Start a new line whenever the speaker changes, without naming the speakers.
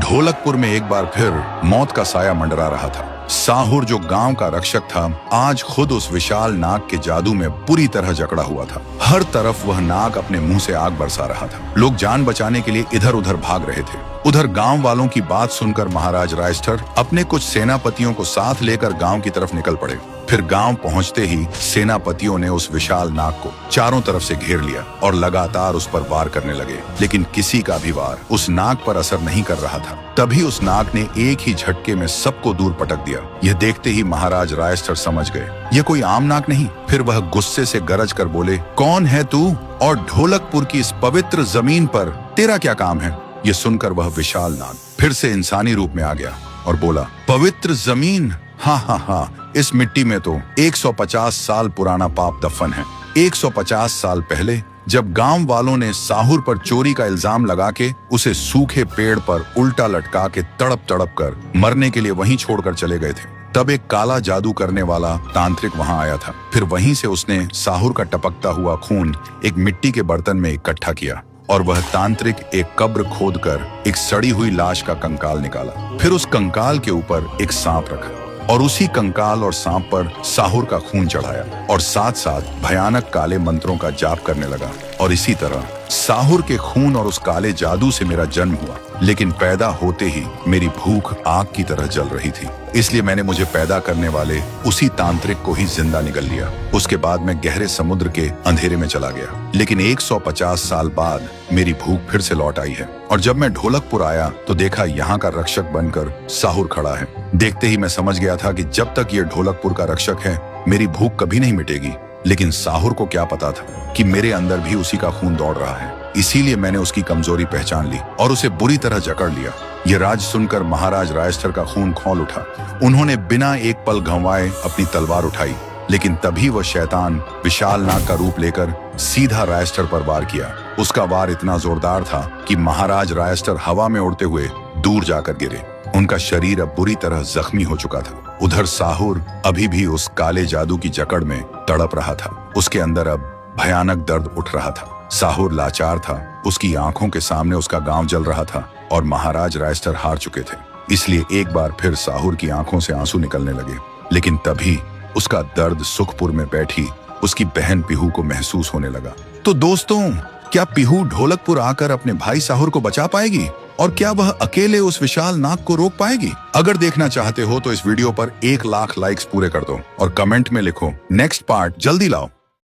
ढोलकपुर में एक बार फिर मौत का साया मंडरा रहा था। साहुर जो गांव का रक्षक था, आज खुद उस विशाल नाग के जादू में पूरी तरह जकड़ा हुआ था। हर तरफ वह नाग अपने मुंह से आग बरसा रहा था। लोग जान बचाने के लिए इधर उधर भाग रहे थे। उधर गांव वालों की बात सुनकर महाराज रायस्टर अपने कुछ सेनापतियों को साथ लेकर गांव की तरफ निकल पड़े। फिर गांव पहुंचते ही सेनापतियों ने उस विशाल नाग को चारों तरफ से घेर लिया और लगातार उस पर वार करने लगे, लेकिन किसी का भी वार उस नाग पर असर नहीं कर रहा था। तभी उस नाग ने एक ही झटके में सबको दूर पटक दिया। यह देखते ही महाराज रायस्टर समझ गए यह कोई आम नाग नहीं। फिर वह गुस्से से गरज कर बोले, कौन है तू और ढोलकपुर की इस पवित्र जमीन पर तेरा क्या काम है? ये सुनकर वह विशाल नाग फिर से इंसानी रूप में आ गया और बोला, पवित्र जमीन? हाँ हाँ हाँ, इस मिट्टी में तो 150 साल पुराना पाप दफन है। 150 साल पहले जब गांव वालों ने साहुर पर चोरी का इल्जाम लगा के उसे सूखे पेड़ पर उल्टा लटका के तड़प तड़प कर मरने के लिए वहीं छोड़कर चले गए थे, तब एक काला जादू करने वाला तांत्रिक वहां आया था। फिर वहीं से उसने साहुर का टपकता हुआ खून एक मिट्टी के बर्तन में इकट्ठा किया और वह तांत्रिक एक कब्र खोदकर एक सड़ी हुई लाश का कंकाल निकाला। फिर उस कंकाल के ऊपर एक सांप रखा और उसी कंकाल और सांप पर साहुर का खून चढ़ाया और साथ साथ भयानक काले मंत्रों का जाप करने लगा। और इसी तरह साहुर के खून और उस काले जादू से मेरा जन्म हुआ, लेकिन पैदा होते ही मेरी भूख आग की तरह जल रही थी, इसलिए मैंने मुझे पैदा करने वाले उसी तांत्रिक को ही जिंदा निगल लिया। उसके बाद मैं गहरे समुद्र के अंधेरे में चला गया, लेकिन 150 साल बाद मेरी भूख फिर से लौट आई है। और जब मैं ढोलकपुर आया तो देखा यहाँ का रक्षक बनकर साहुर खड़ा है। देखते ही मैं समझ गया था कि जब तक ये ढोलकपुर का रक्षक है मेरी भूख कभी नहीं मिटेगी। लेकिन साहुर को क्या पता था कि मेरे अंदर भी उसी का खून दौड़ रहा है। इसीलिए मैंने उसकी कमजोरी पहचान ली और उसे बुरी तरह जकड़ लिया। ये राज सुनकर महाराज रायस्टर का खून खौल उठा। उन्होंने बिना एक पल गंवाए अपनी तलवार उठाई, लेकिन तभी वह शैतान विशाल नाग का रूप लेकर सीधा रायस्टर पर वार किया। उसका वार इतना जोरदार था कि महाराज रायस्टर हवा में उड़ते हुए दूर जाकर गिरे। उनका शरीर अब बुरी तरह जख्मी हो चुका था। उधर साहुर अभी भी उस काले जादू की जकड़ में तड़प रहा था। उसके अंदर अब भयानक दर्द उठ रहा था। साहुर लाचार था, उसकी आंखों के सामने उसका गांव जल रहा था और महाराज रायस्टर हार चुके थे। इसलिए एक बार फिर साहुर की आंखों से आंसू निकलने लगे, लेकिन तभी उसका दर्द सुखपुर में बैठी उसकी बहन पीहू को महसूस होने लगा। तो दोस्तों, क्या पीहू ढोलकपुर आकर अपने भाई साहुर को बचा पाएगी और क्या वह अकेले उस विशाल नाग को रोक पाएगी? अगर देखना चाहते हो तो इस वीडियो पर 1 लाख लाइक्स पूरे कर दो और कमेंट में लिखो नेक्स्ट पार्ट जल्दी लाओ।